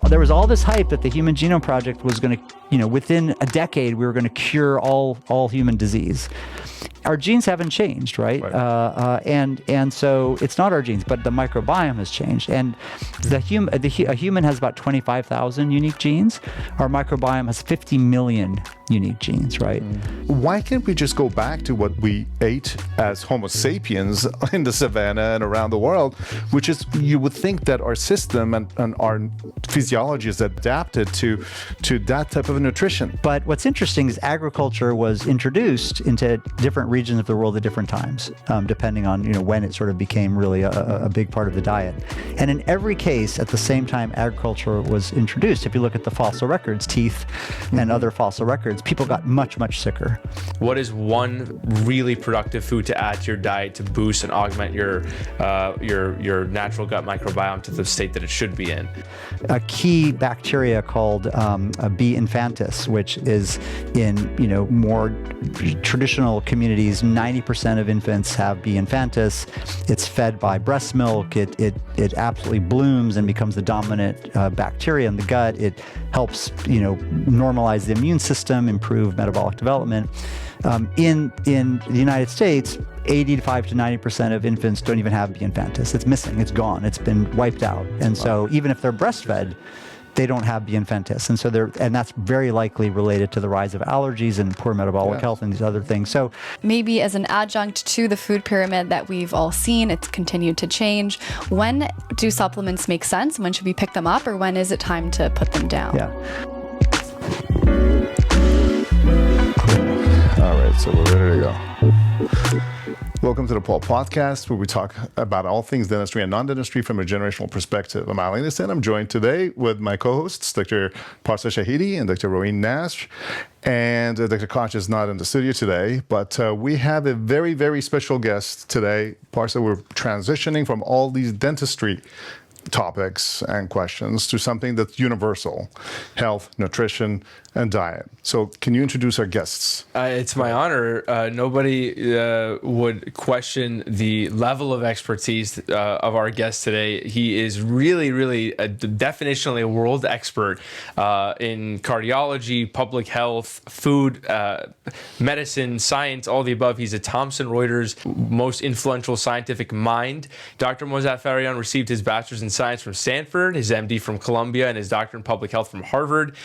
There was all this hype that the Human Genome Project was going to, within a decade, we were going to cure all human disease. Our genes haven't changed, right? And so it's not our genes, but the microbiome has changed. And a human has about 25,000 unique genes. Our microbiome has 50 million unique genes, right? Why can't we just go back to what we ate as Homo sapiens in the savannah and around the world, which is, you would think that our system and our physiology is adapted to that type of nutrition. But what's interesting is agriculture was introduced into different regions of the world at different times, depending on when it sort of became really a big part of the diet. And in every case, at the same time agriculture was introduced, if you look at the fossil records, teeth and other fossil records, people got much, much sicker. What is one really productive food to add to your diet to boost and augment your natural gut microbiome to the state that it should be in? A key bacteria called B. infantis, which is in more traditional communities, 90% of infants have B. infantis. It's fed by breast milk. It absolutely blooms and becomes the dominant bacteria in the gut. It helps normalize the immune system, improve metabolic development. In the United States, 85 to 90% of infants don't even have B. infantis. It's missing. It's gone. It's been wiped out. And so even if they're breastfed, they don't have B. infantis. And so that's very likely related to the rise of allergies and poor metabolic health and these other things. So maybe as an adjunct to the food pyramid that we've all seen, it's continued to change. When do supplements make sense? When should we pick them up, or when is it time to put them down? Yeah. All right, so we're ready to go. Welcome to the Pulp Podcast, where we talk about all things dentistry and non-dentistry from a generational perspective. I'm Ali Nissan. I'm joined today with my co-hosts, Dr. Parsa Shahidi and Dr. Roheen Nash. And Dr. Koch is not in the studio today, but we have a very, very special guest today. Parsa, we're transitioning from all these dentistry topics and questions to something that's universal: health, nutrition, and diet. So can you introduce our guests? It's my honor. Nobody would question the level of expertise of our guest today. He is really, really definitionally a world expert in cardiology, public health, food, medicine, science, all the above. He's a Thomson Reuters most influential scientific mind. Dr. Mozaffarian received his bachelor's in science from Stanford, his MD from Columbia, and his doctorate in public health from Harvard.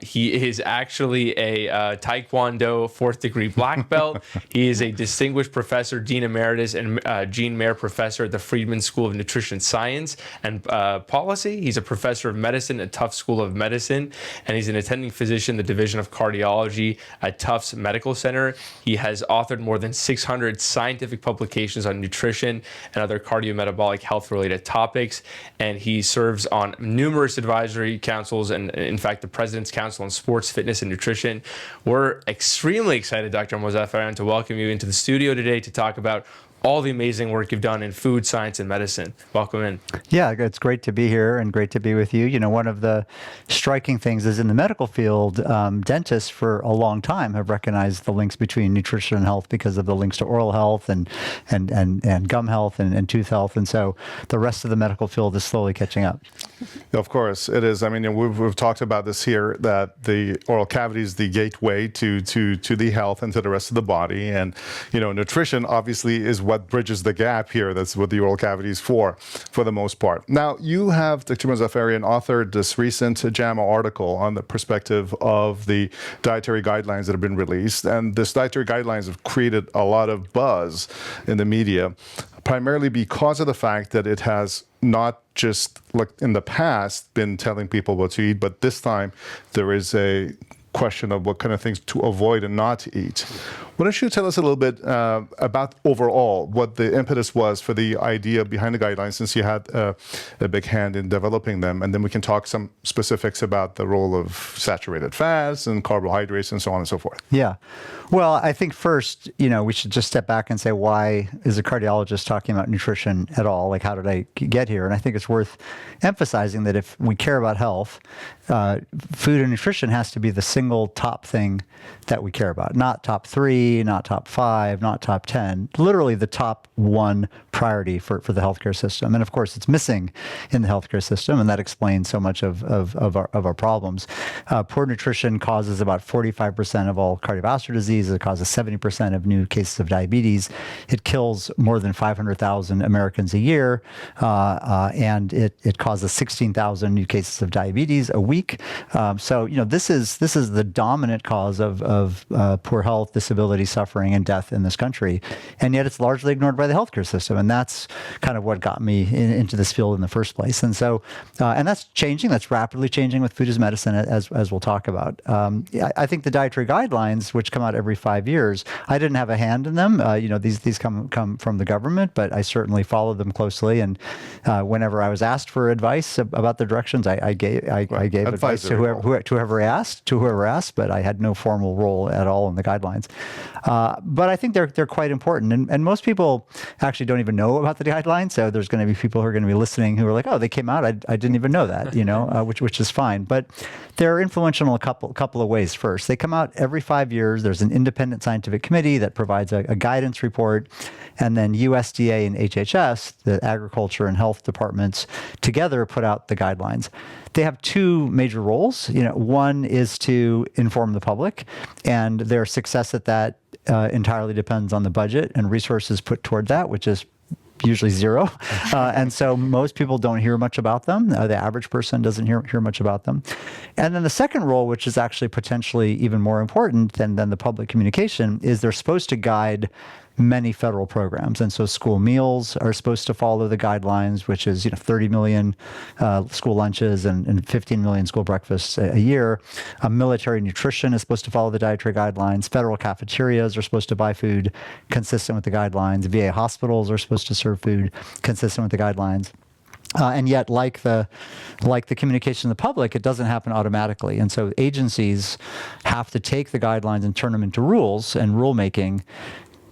He is actually a Taekwondo 4th degree black belt. He is a distinguished professor, Dean Emeritus, and Jean Mayer Professor at the Friedman School of Nutrition Science and Policy. He's a professor of medicine at Tufts School of Medicine, and he's an attending physician in the Division of Cardiology at Tufts Medical Center. He has authored more than 600 scientific publications on nutrition and other cardiometabolic health-related topics, and he serves on numerous advisory councils and, in fact, the President's Council on Sports, Fitness, and Nutrition. We're extremely excited, Dr. Mozaffarian, to welcome you into the studio today to talk about all the amazing work you've done in food, science, and medicine. Welcome in. Yeah, it's great to be here and great to be with you. One of the striking things is in the medical field, dentists for a long time have recognized the links between nutrition and health because of the links to oral health and gum health and tooth health. And so the rest of the medical field is slowly catching up. Of course, it is. I mean, we've talked about this here, that the oral cavity is the gateway to the health and to the rest of the body. And, nutrition obviously is what bridges the gap here. That's what the oral cavity is for the most part. Now, you have, Dr. Mozaffarian, authored this recent JAMA article on the perspective of the dietary guidelines that have been released. And this dietary guidelines have created a lot of buzz in the media, primarily because of the fact that it has not just, like in the past, been telling people what to eat, but this time there is a question of what kind of things to avoid and not to eat. Why don't you tell us a little bit about overall what the impetus was for the idea behind the guidelines, since you had a big hand in developing them, and then we can talk some specifics about the role of saturated fats and carbohydrates and so on and so forth. Yeah. Well, I think first, we should just step back and say, why is a cardiologist talking about nutrition at all? Like, how did I get here? And I think it's worth emphasizing that if we care about health, food and nutrition has to be the single single top thing that we care about. Not top 3, not top 5, not top 10. Literally the top one priority for the healthcare system. And of course, it's missing in the healthcare system, and that explains so much of our problems. Poor nutrition causes about 45% of all cardiovascular disease. It causes 70% of new cases of diabetes. It kills more than 500,000 Americans a year, and it causes 16,000 new cases of diabetes a week. So this is the dominant cause of poor health, disability, suffering, and death in this country, and yet it's largely ignored by the healthcare system. And that's kind of what got me into this field in the first place. And so, and that's changing. That's rapidly changing with food as medicine, as we'll talk about. I think the dietary guidelines, which come out every 5 years, I didn't have a hand in them. These come from the government, but I certainly followed them closely. And whenever I was asked for advice about the directions, I gave advice to whoever asked, but I had no formal role at all in the guidelines. But I think they're quite important, and most people actually don't even know about the guidelines. So there's going to be people who are going to be listening who are like, "Oh, they came out. I didn't even know that," which is fine. But they're influential in a couple of ways. First, they come out every 5 years. There's an independent scientific committee that provides a guidance report, and then USDA and HHS, the agriculture and health departments, together put out the guidelines. They have two major roles. One is to inform the public, and their success at that entirely depends on the budget and resources put toward that, which is usually zero. And so most people don't hear much about them. The average person doesn't hear much about them. And then the second role, which is actually potentially even more important than the public communication, is they're supposed to guide many federal programs. And so school meals are supposed to follow the guidelines, which is 30 million school lunches and 15 million school breakfasts a year. Military nutrition is supposed to follow the dietary guidelines. Federal cafeterias are supposed to buy food consistent with the guidelines. VA hospitals are supposed to serve food consistent with the guidelines. And yet, like the communication to the public, it doesn't happen automatically. And so agencies have to take the guidelines and turn them into rules and rulemaking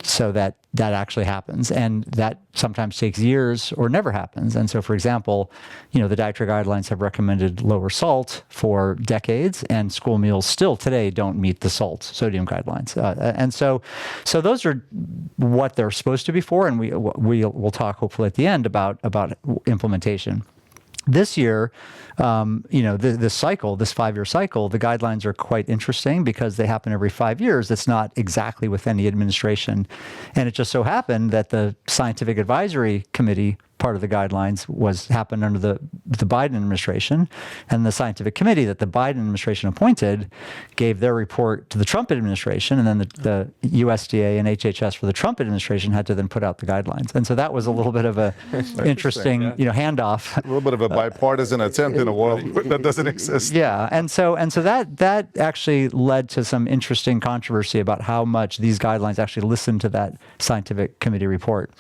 so that actually happens. And that sometimes takes years or never happens. And so, for example, the dietary guidelines have recommended lower salt for decades, and school meals still today don't meet the sodium guidelines. And so those are what they're supposed to be for. And we'll talk hopefully at the end about implementation. This year, this 5-year cycle, the guidelines are quite interesting because they happen every 5 years. It's not exactly with any administration. And it just so happened that the Scientific Advisory Committee part of the guidelines happened under the Biden administration, and the scientific committee that the Biden administration appointed gave their report to the Trump administration, and then the USDA and HHS for the Trump administration had to then put out the guidelines. And so that was a little bit of a interesting, handoff. A little bit of a bipartisan attempt in a world that doesn't exist. Yeah, and so that actually led to some interesting controversy about how much these guidelines actually listened to that scientific committee report.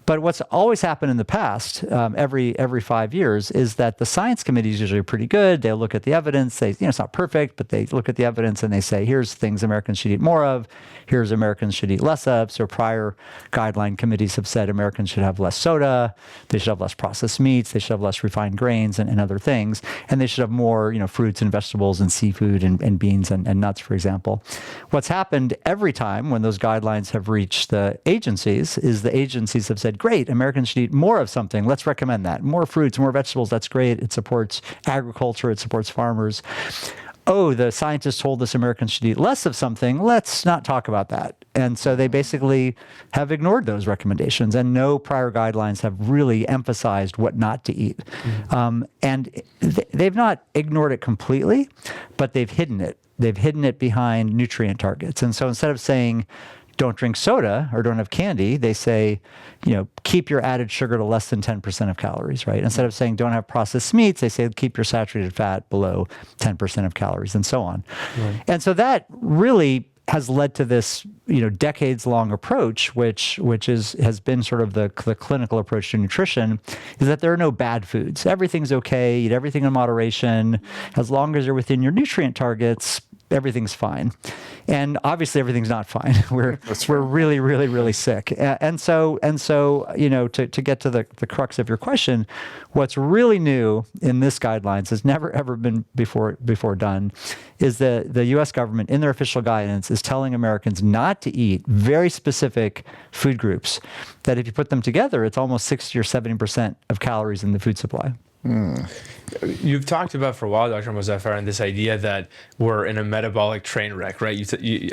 But what's always happened in the past, every 5 years, is that the science committees usually are pretty good. They look at the evidence. It's not perfect, but they look at the evidence and they say, here's things Americans should eat more of. Here's Americans should eat less of. So prior guideline committees have said Americans should have less soda. They should have less processed meats. They should have less refined grains and other things. And they should have more, fruits and vegetables and seafood and beans and nuts, for example. What's happened every time when those guidelines have reached the agencies is the agencies have said, great, Americans should eat more of something. Let's recommend that. More fruits, more vegetables. That's great. It supports agriculture. It supports farmers. Oh, the scientists told us Americans should eat less of something. Let's not talk about that. And so they basically have ignored those recommendations, and no prior guidelines have really emphasized what not to eat. Mm-hmm. And they've not ignored it completely, but they've hidden it. They've hidden it behind nutrient targets. And so instead of saying, don't drink soda or don't have candy, they say, keep your added sugar to less than 10% of calories, right? Instead of saying don't have processed meats, they say keep your saturated fat below 10% of calories, and so on. Right. And so that really has led to this, decades-long approach, which has been sort of the clinical approach to nutrition, is that there are no bad foods. Everything's okay. Eat everything in moderation, as long as you're within your nutrient targets. everything's fine. And obviously everything's not fine. We're really, really, really sick. And so, to get to the crux of your question, what's really new in this guidelines has never ever been before done, is that the U.S. government in their official guidance is telling Americans not to eat very specific food groups that if you put them together, it's almost 60 or 70% of calories in the food supply. You've talked about for a while, Dr. Mozaffarian, this idea that we're in a metabolic train wreck, right?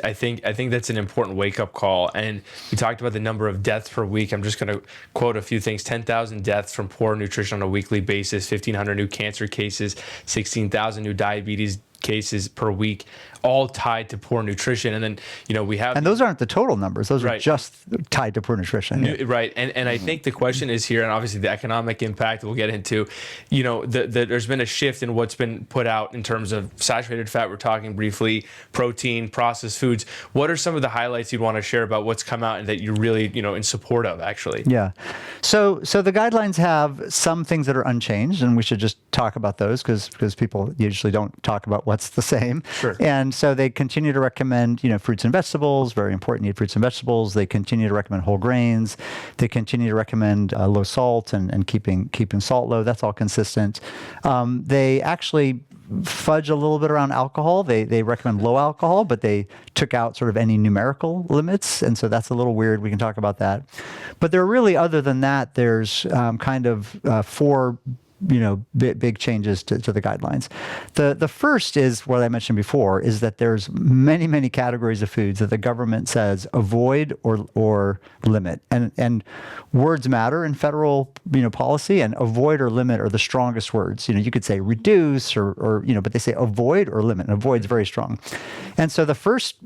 I think that's an important wake-up call. And you talked about the number of deaths per week. I'm just going to quote a few things: 10,000 deaths from poor nutrition on a weekly basis, 1,500 new cancer cases, 16,000 new diabetes cases per week, all tied to poor nutrition. And then, we have... And those aren't the total numbers. Those are just tied to poor nutrition. Right. And I think the question is here, and obviously the economic impact we'll get into, there's been a shift in what's been put out in terms of saturated fat. We're talking briefly, protein, processed foods. What are some of the highlights you'd want to share about what's come out and that you're really, in support of, actually? Yeah. So the guidelines have some things that are unchanged, and we should just talk about those because people usually don't talk about what's the same. Sure. And so they continue to recommend, fruits and vegetables, very important to eat fruits and vegetables. They continue to recommend whole grains. They continue to recommend low salt and keeping salt low. That's all consistent. They actually fudge a little bit around alcohol. They recommend low alcohol, but they took out sort of any numerical limits. And so that's a little weird. We can talk about that. But there are really, other than that, there's kind of four big changes to the guidelines. The first is what I mentioned before, is that there's many categories of foods that the government says avoid or limit. And words matter in federal policy, and avoid or limit are the strongest words. You could say reduce or but they say avoid or limit, and avoid's very strong. And so the first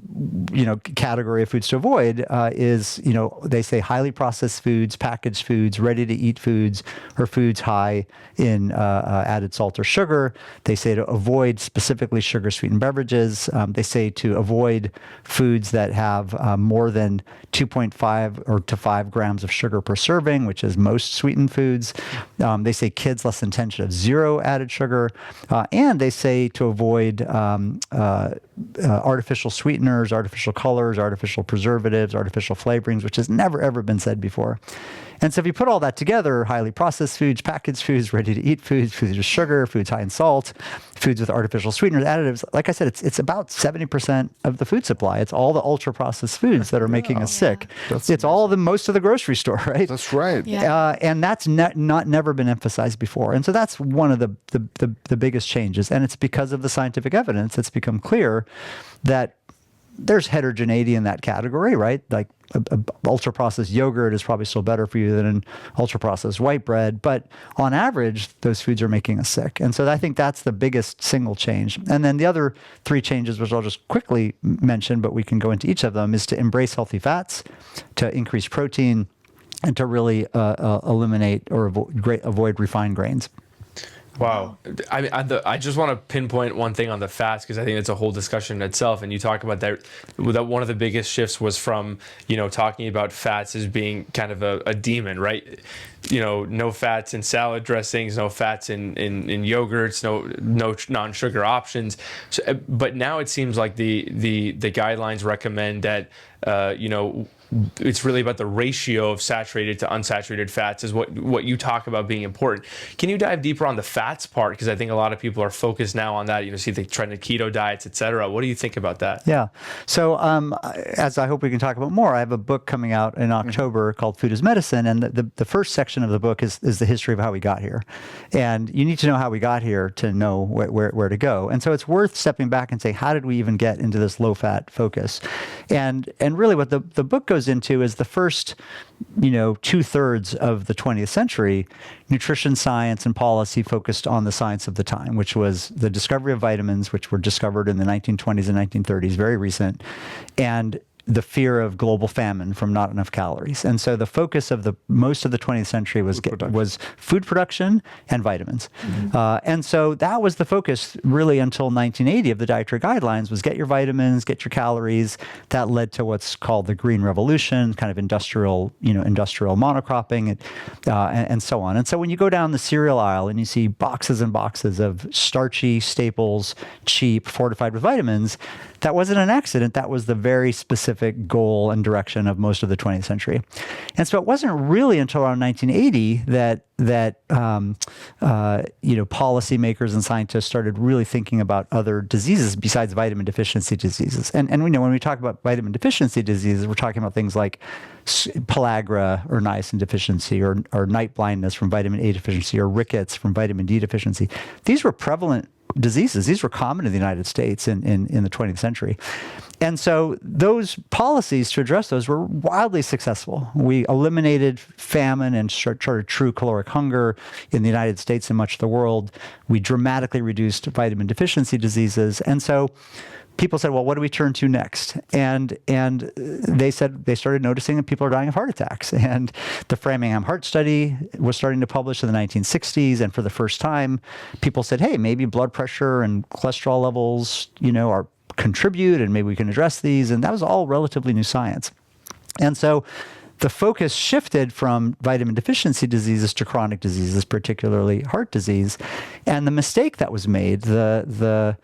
category of foods to avoid is they say highly processed foods, packaged foods, ready to eat foods, or foods high in added salt or sugar. They say to avoid specifically sugar-sweetened beverages. They say to avoid foods that have more than 2.5 or to 5 grams of sugar per serving, which is most sweetened foods. They say kids less than 10 should have 0 added sugar. And they say to avoid artificial sweeteners, artificial colors, artificial preservatives, artificial flavorings, which has never, ever been said before. And so if you put all that together, highly processed foods, packaged foods, ready-to-eat foods, foods with sugar, foods high in salt, foods with artificial sweeteners, additives, like I said, it's about 70% of the food supply. It's all the ultra-processed foods that are making us sick. It's all most of the grocery store, right? That's right. Yeah. And that's never been emphasized before. And so that's one of the biggest changes. And it's because of the scientific evidence. It's become clear that there's heterogeneity in that category, right? Like ultra-processed yogurt is probably still better for you than an ultra-processed white bread. But on average, those foods are making us sick. And so I think that's the biggest single change. And then the other 3 changes, which I'll just quickly mention, but we can go into each of them, is to embrace healthy fats, to increase protein, and to really eliminate or avoid refined grains. Wow. I just want to pinpoint one thing on the fats, because I think it's a whole discussion in itself. And you talk about that one of the biggest shifts was from, talking about fats as being kind of a demon, right? No fats in salad dressings, no fats in yogurts, no non-sugar options. So, but now it seems like the guidelines recommend that, it's really about the ratio of saturated to unsaturated fats is what you talk about being important. Can you dive deeper on the fats part? Because I think a lot of people are focused now on that, see the trend of keto diets, et cetera. What do you think about that? Yeah. So as I hope we can talk about more, I have a book coming out in October called Food is Medicine. And the first section of the book is the history of how we got here. And you need to know how we got here to know where to go. And so it's worth stepping back and say, how did we even get into this low-fat focus? And really what the book goes into is the first, 2/3 of the 20th century, nutrition science and policy focused on the science of the time, which was the discovery of vitamins, which were discovered in the 1920s and 1930s, very recent. And the fear of global famine from not enough calories. And so the focus of most of the 20th century was food production and vitamins. And so that was the focus really until 1980 of the dietary guidelines, was get your vitamins, get your calories. That led to what's called the Green Revolution, kind of industrial monocropping and so on. And so when you go down the cereal aisle and you see boxes and boxes of starchy staples, cheap, fortified with vitamins, that wasn't an accident. That was the very specific goal and direction of most of the 20th century. And so it wasn't really until around 1980 that policymakers and scientists started really thinking about other diseases besides vitamin deficiency diseases. And we know when we talk about vitamin deficiency diseases, we're talking about things like pellagra or niacin deficiency, or night blindness from vitamin A deficiency, or rickets from vitamin D deficiency. These were prevalent diseases. These were common in the United States in the 20th century. And so those policies to address those were wildly successful. We eliminated famine and started true caloric hunger in the United States and much of the world. We dramatically reduced vitamin deficiency diseases. And so people said, well, what do we turn to next? And they said they started noticing that people are dying of heart attacks. And the Framingham Heart Study was starting to publish in the 1960s. And for the first time, people said, hey, maybe blood pressure and cholesterol levels, are contribute, and maybe we can address these. And that was all relatively new science. And so the focus shifted from vitamin deficiency diseases to chronic diseases, particularly heart disease. And the mistake that was made, the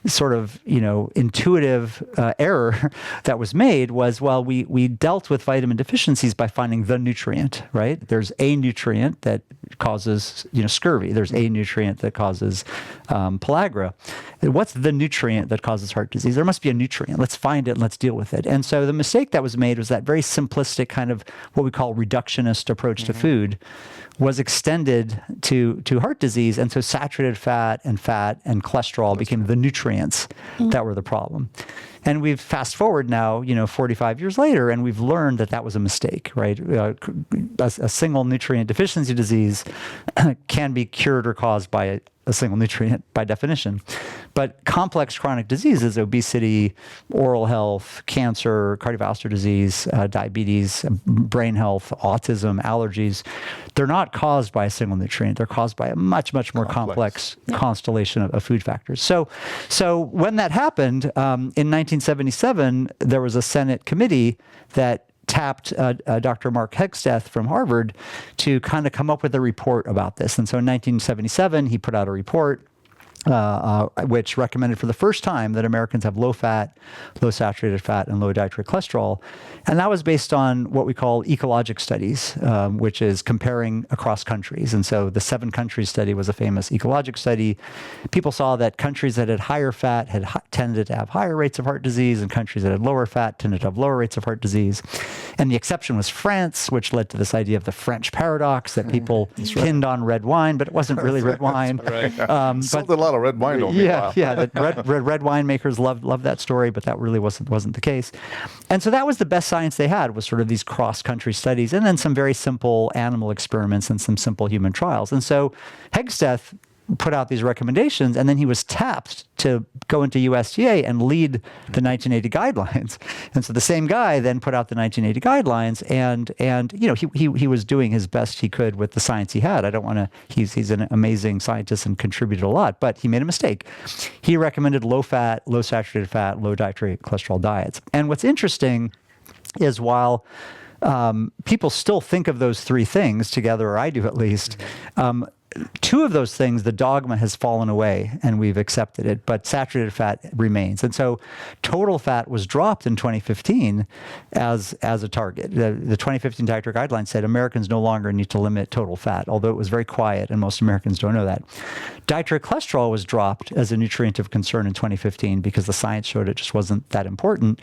sort of intuitive error that was made was, well, we dealt with vitamin deficiencies by finding the nutrient, right? There's a nutrient that causes scurvy. There's a nutrient that causes pellagra. What's the nutrient that causes heart disease? There must be a nutrient. Let's find it and let's deal with it. And so the mistake that was made was that very simplistic kind of what we call reductionist approach to food was extended to heart disease. And so saturated fat and cholesterol became the nutrients that were the problem. And we've fast forward now, 45 years later, and we've learned that was a mistake, right? A single nutrient deficiency disease can be cured or caused by a single nutrient by definition. But complex chronic diseases, obesity, oral health, cancer, cardiovascular disease, diabetes, brain health, autism, allergies, they're not caused by a single nutrient. They're caused by a much, much more complex constellation of food factors. So when that happened, in 1977, there was a Senate committee that tapped Dr. Mark Hegsteth from Harvard to kind of come up with a report about this. And so in 1977, he put out a report which recommended for the first time that Americans have low fat, low saturated fat, and low dietary cholesterol. And that was based on what we call ecologic studies, which is comparing across countries. And so the 7 countries study was a famous ecologic study. People saw that countries that had higher fat had tended to have higher rates of heart disease, and countries that had lower fat tended to have lower rates of heart disease. And the exception was France, which led to this idea of the French paradox that people pinned on red wine, but it wasn't really red wine. Sold a lot of red wine. The red winemakers loved that story, but that really wasn't the case. And so that was the best science they had, was sort of these cross-country studies, and then some very simple animal experiments and some simple human trials. And so Hegsteth put out these recommendations, and then he was tapped to go into USDA and lead the 1980 guidelines. And so the same guy then put out the 1980 guidelines, and he was doing his best he could with the science he had. He's an amazing scientist and contributed a lot, but he made a mistake. He recommended low fat, low saturated fat, low dietary cholesterol diets. And what's interesting is while people still think of those 3 things together, or I do at least, 2 of those things, the dogma has fallen away and we've accepted it, but saturated fat remains. And so total fat was dropped in 2015 as a target. The 2015 Dietary Guidelines said Americans no longer need to limit total fat, although it was very quiet and most Americans don't know that. Dietary cholesterol was dropped as a nutrient of concern in 2015 because the science showed it just wasn't that important,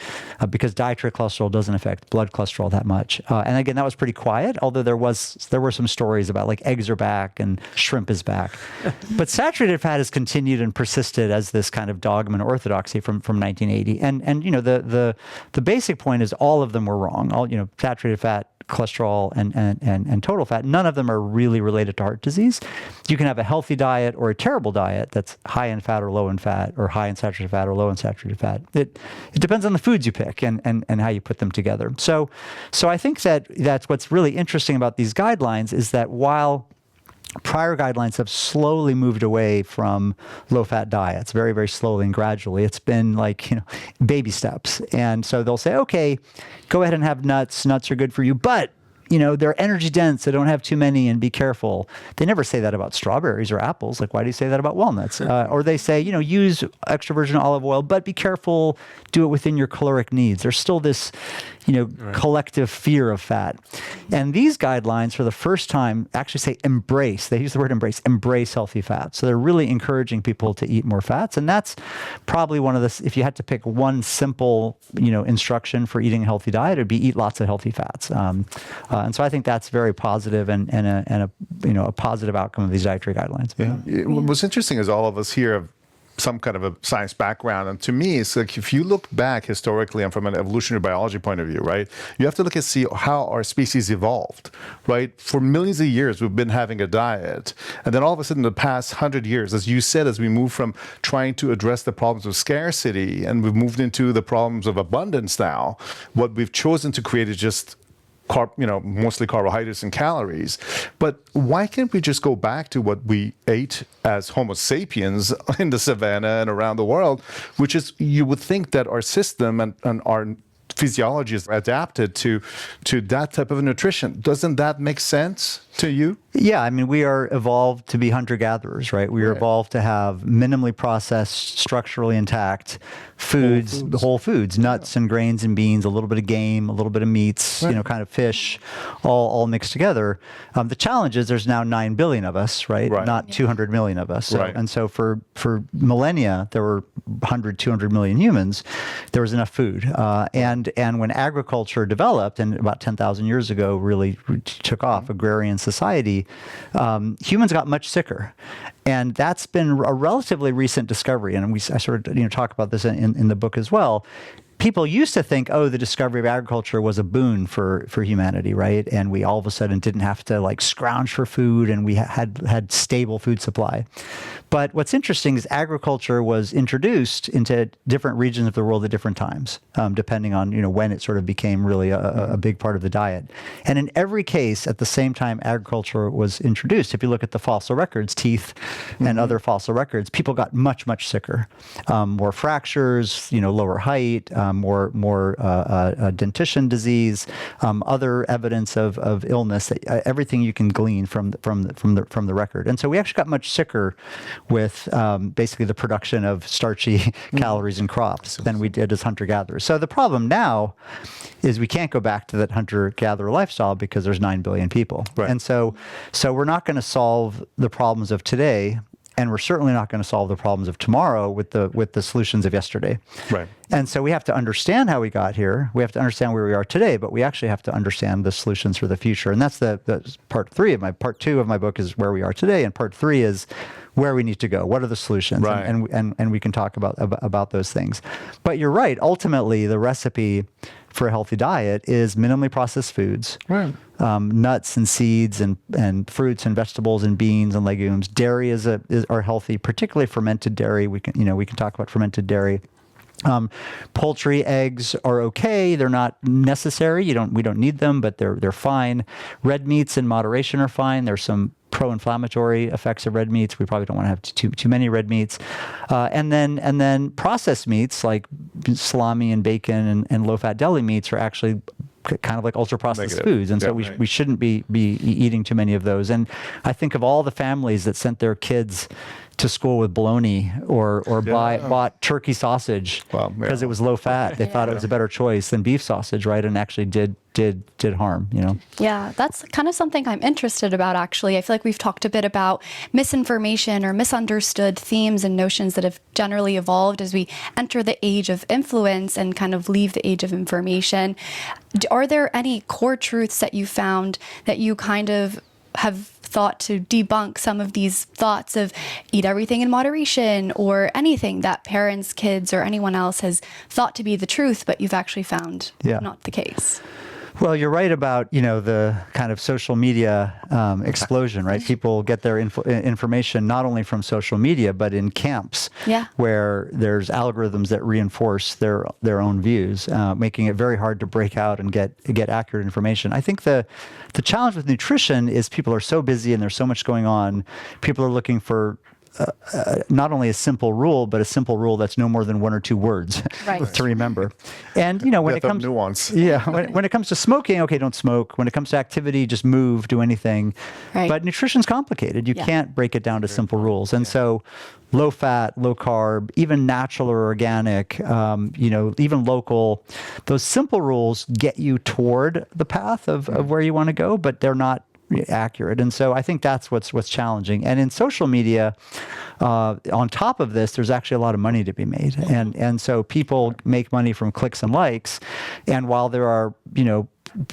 because dietary cholesterol doesn't affect blood cholesterol that much. And again, that was pretty quiet, although there were some stories about like eggs are back and shrimp is back. But saturated fat has continued and persisted as this kind of dogma and orthodoxy from 1980. And the basic point is all of them were wrong. Saturated fat cholesterol and total fat. None of them are really related to heart disease. You can have a healthy diet or a terrible diet that's high in fat or low in fat, or high in saturated fat or low in saturated fat. It depends on the foods you pick and how you put them together. So I think that's what's really interesting about these guidelines is that while prior guidelines have slowly moved away from low-fat diets, very, very slowly and gradually. It's been like, baby steps. And so they'll say, okay, go ahead and have nuts. Nuts are good for you, but they're energy dense, so don't have too many and be careful. They never say that about strawberries or apples. Like, why do you say that about walnuts? Or they say, use extra virgin olive oil, but be careful, do it within your caloric needs. There's still this, collective fear of fat. And these guidelines, for the first time, actually say embrace. They use the word embrace healthy fats. So they're really encouraging people to eat more fats. And that's probably one of the, if you had to pick one simple, instruction for eating a healthy diet, it'd be eat lots of healthy fats. And so I think that's very positive and a positive outcome of these dietary guidelines. Yeah. What's interesting is all of us here have some kind of a science background. And to me, it's like if you look back historically and from an evolutionary biology point of view, right, you have to look and see how our species evolved, right? For millions of years, we've been having a diet. And then all of a sudden, in the past 100 years, as you said, as we move from trying to address the problems of scarcity and we've moved into the problems of abundance now, what we've chosen to create is just mostly carbohydrates and calories. But why can't we just go back to what we ate as Homo sapiens in the savannah and around the world, which is, you would think that our system and our physiology is adapted to that type of nutrition. Doesn't that make sense to you? Yeah, I mean, we are evolved to be hunter-gatherers, right? We are evolved to have minimally processed, structurally intact foods, whole foods, nuts and grains and beans, a little bit of game, a little bit of meats, kind of fish, all mixed together. The challenge is there's now 9 billion of us, right? Not 200 million of us. So, and so for millennia, there were 100, 200 million humans. There was enough food. And when agriculture developed, and about 10,000 years ago really took off, agrarian society, humans got much sicker. And that's been a relatively recent discovery. And I sort of talk about this in the book as well. People used to think, the discovery of agriculture was a boon for humanity, right? And we all of a sudden didn't have to scrounge for food, and we had stable food supply. But what's interesting is agriculture was introduced into different regions of the world at different times, depending on when it sort of became really a big part of the diet. And in every case, at the same time agriculture was introduced, if you look at the fossil records, teeth and other fossil records, people got much, much sicker. More fractures, lower height, more dentition disease, other evidence of illness, everything you can glean from the record. And so we actually got much sicker with basically the production of starchy calories and crops than we did as hunter-gatherers. So the problem now is we can't go back to that hunter-gatherer lifestyle because there's 9 billion people. And so we're not going to solve the problems of today, and we're certainly not going to solve the problems of tomorrow with the solutions of yesterday. And so we have to understand how we got here. We have to understand where we are today, but we actually have to understand the solutions for the future. And that's the part 2 of my book is where we are today, and part 3 is where we need to go. What are the solutions? And we can talk about those things. But you're right. Ultimately, the recipe for a healthy diet is minimally processed foods, nuts and seeds and fruits and vegetables and beans and legumes. Dairy are healthy, particularly fermented dairy. We can talk about fermented dairy. Poultry, eggs are okay. They're not necessary. We don't need them, but they're fine. Red meats in moderation are fine. There's some pro-inflammatory effects of red meats. We probably don't want to have too many red meats. And then processed meats like salami and bacon and low-fat deli meats are actually kind of like ultra-processed foods. And so we shouldn't be eating too many of those. And I think of all the families that sent their kids to school with bologna or bought turkey sausage because it was low fat. They thought it was a better choice than beef sausage, right? And actually did harm, Yeah, that's kind of something I'm interested about, actually. I feel like we've talked a bit about misinformation or misunderstood themes and notions that have generally evolved as we enter the age of influence and kind of leave the age of information. Are there any core truths that you found that you kind of have thought to debunk some of these thoughts of eat everything in moderation, or anything that parents, kids, or anyone else has thought to be the truth, but you've actually found not the case? Well, you're right about, the kind of social media explosion, right? People get their information not only from social media, but in camps where there's algorithms that reinforce their own views, making it very hard to break out and get accurate information. I think the challenge with nutrition is people are so busy and there's so much going on. People are looking for not only a simple rule, but a simple rule that's no more than 1 or 2 words to remember. And when it comes nuance, when it comes to smoking, okay, don't smoke. When it comes to activity, just move, do anything. Right. But nutrition's complicated. You can't break it down to simple rules. And so, low fat, low carb, even natural or organic, even local, those simple rules get you toward the path of where you want to go, but they're not accurate. And so I think that's what's challenging. And in social media, on top of this, there's actually a lot of money to be made. And so people make money from clicks and likes. And while there are,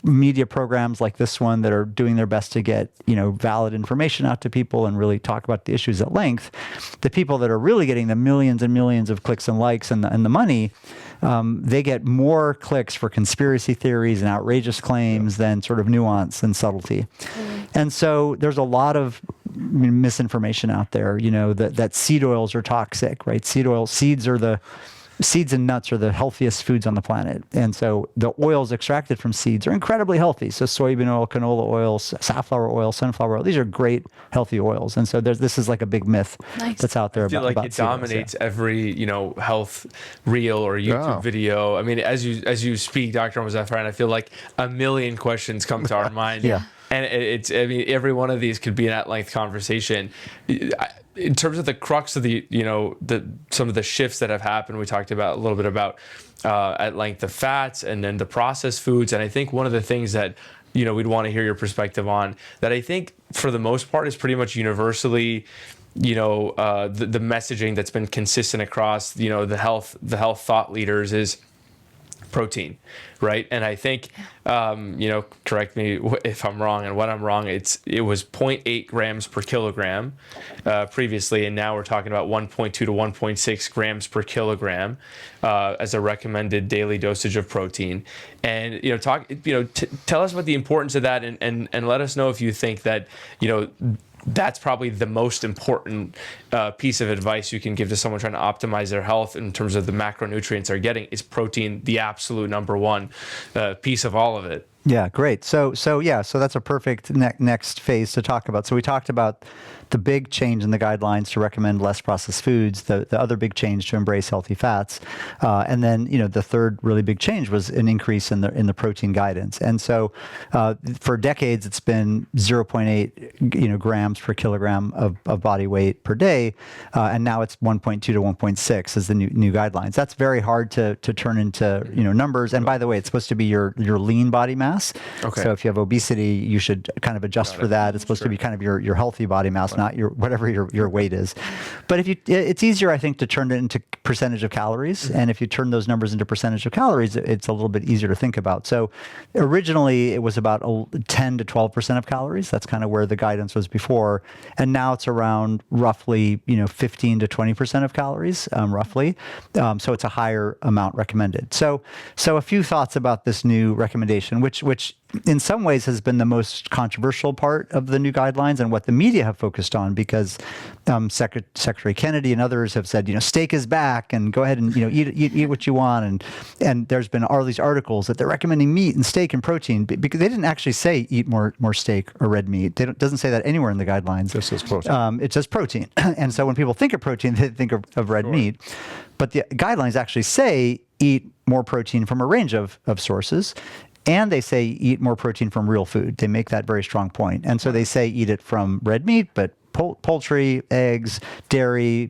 media programs like this one that are doing their best to get, valid information out to people and really talk about the issues at length, the people that are really getting the millions and millions of clicks and likes and the money, they get more clicks for conspiracy theories and outrageous claims than sort of nuance and subtlety. And so there's a lot of misinformation out there, that seed oils are toxic, right? Seeds and nuts are the healthiest foods on the planet. And so the oils extracted from seeds are incredibly healthy. So soybean oil, canola oil, safflower oil, sunflower oil, these are great, healthy oils. And so this is like a big myth that's out there. I feel like it dominates every, health reel or YouTube video. I mean, as you speak, Dr. Mozaffarian, I feel like a million questions come to our mind. And every one of these could be an at-length conversation. In terms of the crux of some of the shifts that have happened, we talked about a little bit about at length the fats and then the processed foods. And I think one of the things that we'd want to hear your perspective on, that I think for the most part is pretty much universally, the messaging that's been consistent across the health thought leaders is protein, right? And I think, correct me if I'm wrong, and when I'm wrong, it was 0.8 grams per kilogram previously, and now we're talking about 1.2 to 1.6 grams per kilogram as a recommended daily dosage of protein. And tell us about the importance of that, and let us know if you think that that's probably the most important piece of advice you can give to someone trying to optimize their health in terms of the macronutrients they're getting. Is protein the absolute number one piece of all of it? Yeah, great. So that's a perfect next phase to talk about. So we talked about the big change in the guidelines to recommend less processed foods, the other big change to embrace healthy fats, and then the third really big change was an increase in the protein guidance. And so for decades it's been 0.8 grams per kilogram of body weight per day, and now it's 1.2 to 1.6 as the new guidelines. That's very hard to turn into numbers. And by the way, it's supposed to be your lean body mass. Okay. So if you have obesity, you should kind of adjust for that. It's supposed to be kind of your healthy body mass, not whatever your weight is. But it's easier, I think, to turn it into percentage of calories. And if you turn those numbers into percentage of calories, it's a little bit easier to think about. So originally it was about 10 to 12% of calories. That's kind of where the guidance was before. And now it's around roughly 15 to 20% of calories, roughly. So it's a higher amount recommended. So a few thoughts about this new recommendation, which in some ways has been the most controversial part of the new guidelines and what the media have focused on, because Secretary Kennedy and others have said, steak is back and go ahead and eat what you want, and there's been all these articles that they're recommending meat and steak and protein, because they didn't actually say eat more steak or red meat. It doesn't say that anywhere in the guidelines. It just says protein. It says protein, and so when people think of protein, they think of red meat, but the guidelines actually say eat more protein from a range of sources. And they say eat more protein from real food. They make that very strong point. And so they say eat it from red meat, but poultry, eggs, dairy,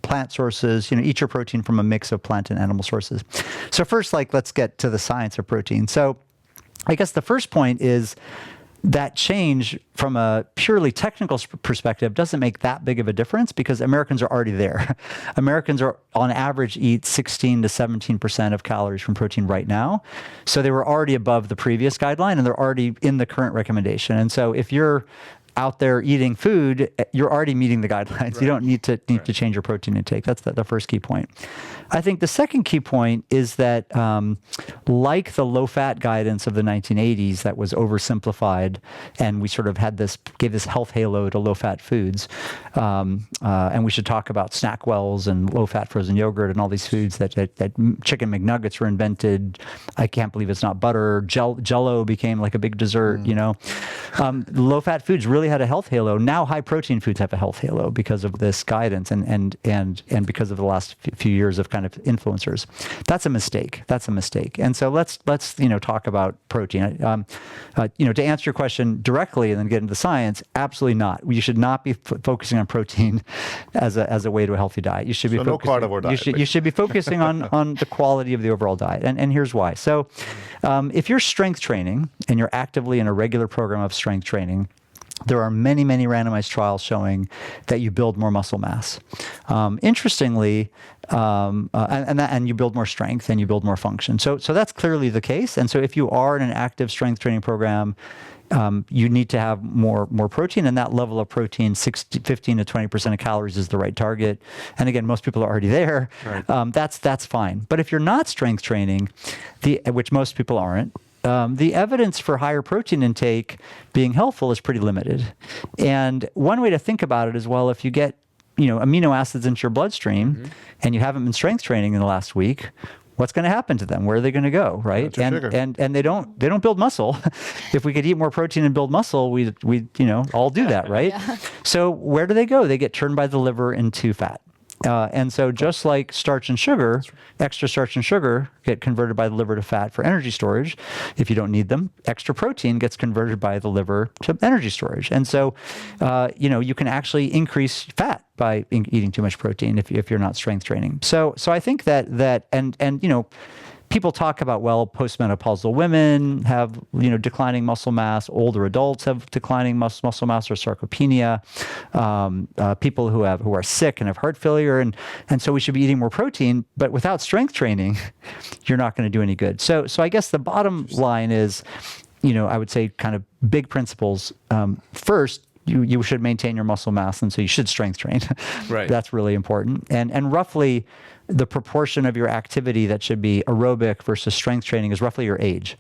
plant sources, eat your protein from a mix of plant and animal sources. So first, let's get to the science of protein. So I guess the first point is that change from a purely technical perspective doesn't make that big of a difference, because Americans are already there. Americans are on average eat 16 to 17% of calories from protein right now. So they were already above the previous guideline and they're already in the current recommendation. And so if you're out there eating food, you're already meeting the guidelines. You don't need to change your protein intake. That's the first key point. I think the second key point is that, like the low-fat guidance of the 1980s that was oversimplified, and we sort of gave this health halo to low-fat foods, and we should talk about SnackWells and low-fat frozen yogurt and all these foods that chicken McNuggets were invented. I can't believe it's not butter. Jell-O became like a big dessert, Low-fat foods really had a health halo. Now high-protein foods have a health halo because of this guidance and because of the last few years of kind of influencers. That's a mistake. And so let's talk about protein. To answer your question directly and then get into the science, absolutely not. You should not be focusing on protein as a way to a healthy diet. You should be no carnivore diet. You should be focusing on the quality of the overall diet. And here's why. So if you're strength training and you're actively in a regular program of strength training, there are many, many randomized trials showing that you build more muscle mass. Interestingly, and you build more strength and you build more function. So that's clearly the case. And so if you are in an active strength training program, you need to have more protein, and that level of protein, 15 to 20% of calories is the right target. And again, most people are already there. Right. That's fine. But if you're not strength training, which most people aren't, the evidence for higher protein intake being helpful is pretty limited. And one way to think about it is, well, if you get amino acids into your bloodstream and you haven't been strength training in the last week, what's going to happen to them? Where are they going to go, right? And they don't build muscle. If we could eat more protein and build muscle, we all do that, right? Yeah. So where do they go? They get turned by the liver into fat. And so just like starch and sugar, extra starch and sugar get converted by the liver to fat for energy storage. If you don't need them, extra protein gets converted by the liver to energy storage. And so, you can actually increase fat by eating too much protein if you're not strength training. So I think that people talk about, well, postmenopausal women have, declining muscle mass. Older adults have declining muscle mass or sarcopenia. People who are sick and have heart failure, and so we should be eating more protein. But without strength training, you're not going to do any good. So I guess the bottom line is, I would say kind of big principles. First, you should maintain your muscle mass, and so you should strength train. Right. That's really important. And roughly, the proportion of your activity that should be aerobic versus strength training is roughly your age.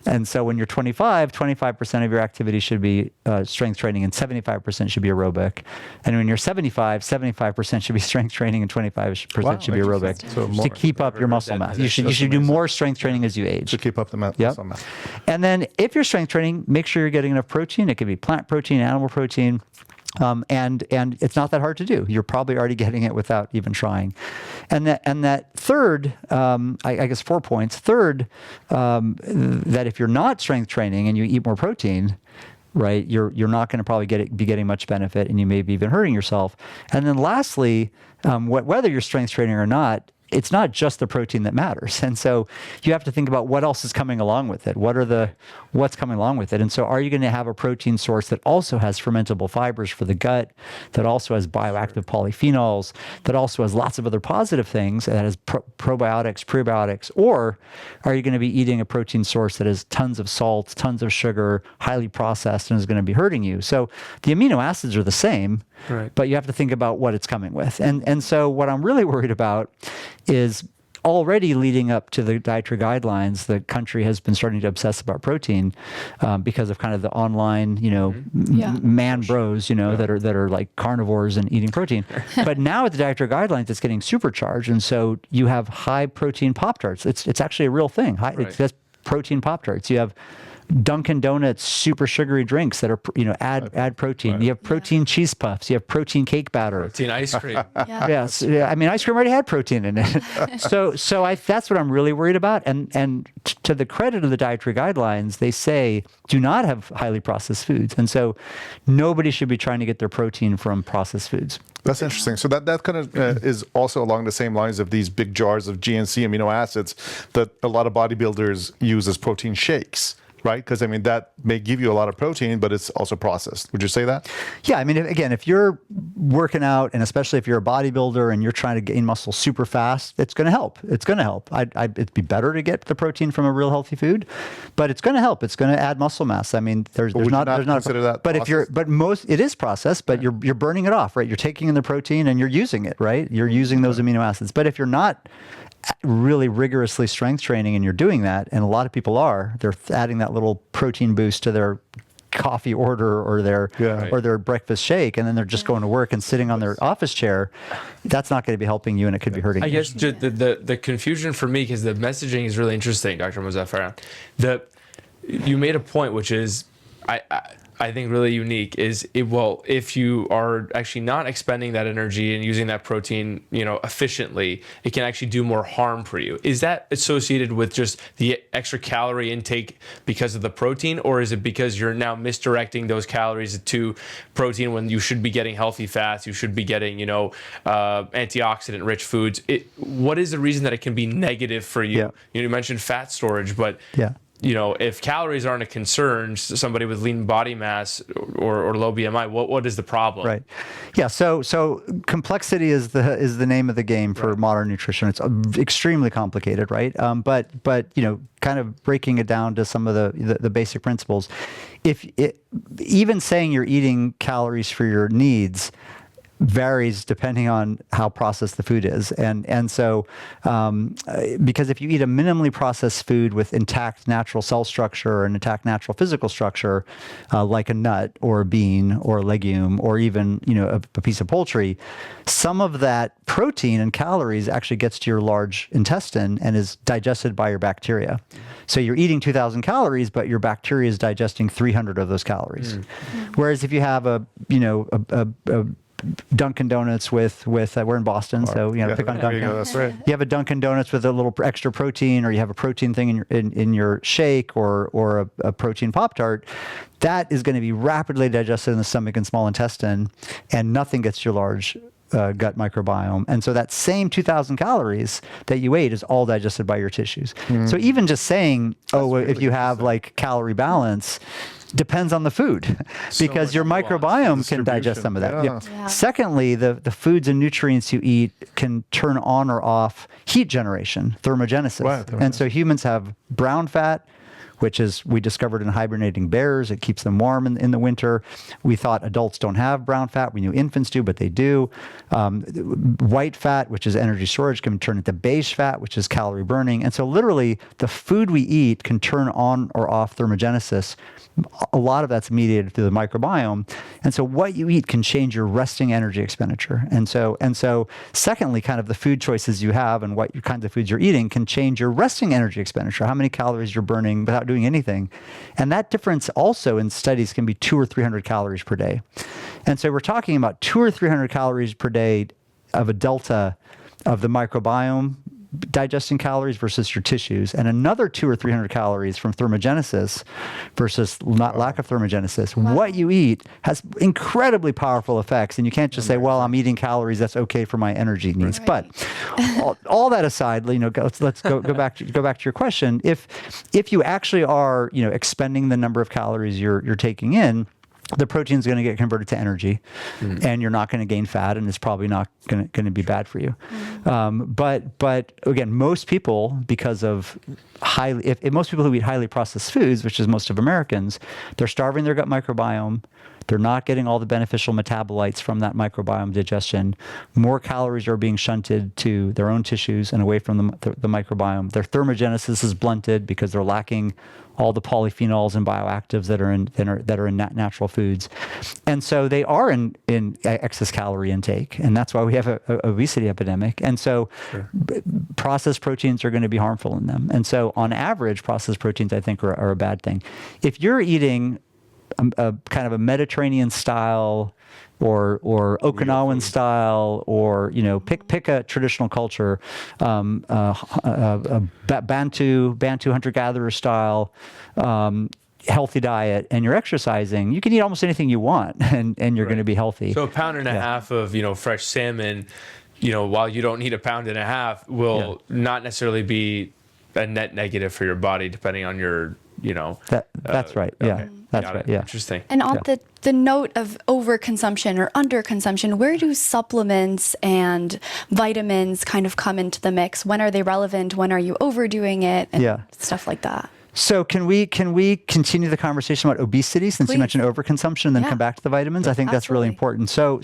And so when you're 25% of your activity should be strength training and 75% should be aerobic. And when you're 75% should be strength training and 25% should be aerobic to keep up your muscle mass. You should do more strength training as you age. To keep up the muscle mass. And then if you're strength training, make sure you're getting enough protein. It could be plant protein, animal protein. And it's not that hard to do. You're probably already getting it without even trying. And that third, I guess 4 points. Third, that if you're not strength training and you eat more protein, right, you're not going to probably be getting much benefit, and you may be even hurting yourself. And then lastly, whether you're strength training or not, it's not just the protein that matters. And so you have to think about what else is coming along with it. What's coming along with it? And so are you going to have a protein source that also has fermentable fibers for the gut, that also has bioactive polyphenols, that also has lots of other positive things, that has probiotics, prebiotics, or are you going to be eating a protein source that has tons of salt, tons of sugar, highly processed, and is going to be hurting you? So the amino acids are the same, right, but you have to think about what it's coming with. And so what I'm really worried about is already leading up to the dietary guidelines, the country has been starting to obsess about protein because of kind of the online, man bros, that are like carnivores and eating protein. But now with the dietary guidelines, it's getting supercharged, and so you have high protein Pop-Tarts. It's actually a real thing. It's just protein Pop-Tarts. You have Dunkin' Donuts super sugary drinks that are add protein. Right. You have protein cheese puffs. You have protein cake batter. Protein ice cream. Yes. I mean, ice cream already had protein in it. So that's what I'm really worried about. And to the credit of the dietary guidelines, they say do not have highly processed foods, and so nobody should be trying to get their protein from processed foods. That's interesting. So that kind of is also along the same lines of these big jars of GNC amino acids that a lot of bodybuilders use as protein shakes. right? Because I mean, that may give you a lot of protein, but it's also processed. Would you say that? Yeah, I mean, again, if you're working out, and especially if you're a bodybuilder and you're trying to gain muscle super fast, it's going to help. It's going to help. It'd be better to get the protein from a real healthy food, but it's going to help. It's going to add muscle mass. I mean, there's not consider that but processed? it is processed, but you're burning it off, right? You're taking in the protein and you're using it, right? You're using those amino acids. But if you're not really rigorously strength training and you're doing that, and a lot of people are, they're adding that little protein boost to their coffee order or their breakfast shake, and then they're just going to work and sitting on their office chair, that's not going to be helping you, and it could be hurting you. I guess the confusion for me, because the messaging is really interesting, Dr. Mozaffarian. You made a point, which is I think really unique, is if you are actually not expending that energy and using that protein, efficiently, it can actually do more harm for you. Is that associated with just the extra calorie intake because of the protein, or is it because you're now misdirecting those calories to protein when you should be getting healthy fats, you should be getting, antioxidant rich foods? What is the reason that it can be negative for you? Yeah. You mentioned fat storage, but yeah. If calories aren't a concern, somebody with lean body mass or low BMI, what is the problem? Right. Yeah. So complexity is the name of the game for modern nutrition. It's extremely complicated, right? But kind of breaking it down to some of the basic principles. Even saying you're eating calories for your needs varies depending on how processed the food is. And so, because if you eat a minimally processed food with intact natural cell structure and intact natural physical structure, like a nut or a bean or a legume or even, a piece of poultry, some of that protein and calories actually gets to your large intestine and is digested by your bacteria. So you're eating 2,000 calories, but your bacteria is digesting 300 of those calories. Whereas if you have a Dunkin' Donuts with we're in Boston, so pick on Dunkin'. That's right. You have a Dunkin' Donuts with a little extra protein, or you have a protein thing in your shake, or a protein Pop-Tart. That is going to be rapidly digested in the stomach and small intestine, and nothing gets your large gut microbiome. And so that same 2,000 calories that you ate is all digested by your tissues. So even just saying, if you have like calorie balance, depends on the food, because your microbiome can digest some of that. Yeah. Secondly, the foods and nutrients you eat can turn on or off heat generation, thermogenesis. Right. And so humans have brown fat, which is we discovered in hibernating bears. It keeps them warm in the winter. We thought adults don't have brown fat. We knew infants do, but they do. White fat, which is energy storage, can turn into beige fat, which is calorie burning. And so literally the food we eat can turn on or off thermogenesis. A lot of that's mediated through the microbiome. And so what you eat can change your resting energy expenditure. And so secondly, kind of the food choices you have and what kinds of foods you're eating can change your resting energy expenditure, how many calories you're burning without doing anything. And that difference also in studies can be 200 or 300 calories per day. And so we're talking about 200 or 300 calories per day of a delta of the microbiome digesting calories versus your tissues, and another 200 or 300 calories from thermogenesis versus lack of thermogenesis. Wow. What you eat has incredibly powerful effects, and you can't just say, well, I'm eating calories, that's okay for my energy needs. Right. But all that aside, let's go back to your question. If you actually are, expending the number of calories you're taking in, the protein is going to get converted to energy, and you're not going to gain fat, and it's probably not going to be bad for you. But again, most people, because of most people who eat highly processed foods, which is most of Americans, they're starving their gut microbiome. They're not getting all the beneficial metabolites from that microbiome digestion. More calories are being shunted to their own tissues and away from the microbiome. Their thermogenesis is blunted because they're lacking all the polyphenols and bioactives that are in natural foods. And so they are in excess calorie intake, and that's why we have a obesity epidemic. And so processed proteins are going to be harmful in them. And so on average, processed proteins, I think, are a bad thing. If you're eating a kind of a Mediterranean style or Okinawan style, or pick a traditional culture, a Bantu hunter-gatherer style, healthy diet, and you're exercising, you can eat almost anything you want, and you're going to be healthy. So a pound and a half of fresh salmon, while you don't need a pound and a half, will not necessarily be a net negative for your body, depending on your That's right. Yeah. Okay. That's Got right. it. Yeah. Interesting. And on the note of overconsumption or underconsumption, where do supplements and vitamins kind of come into the mix? When are they relevant? When are you overdoing it? And stuff like that. So can we continue the conversation about obesity since you Please. mentioned overconsumption and then come back to the vitamins? I think that's really important. So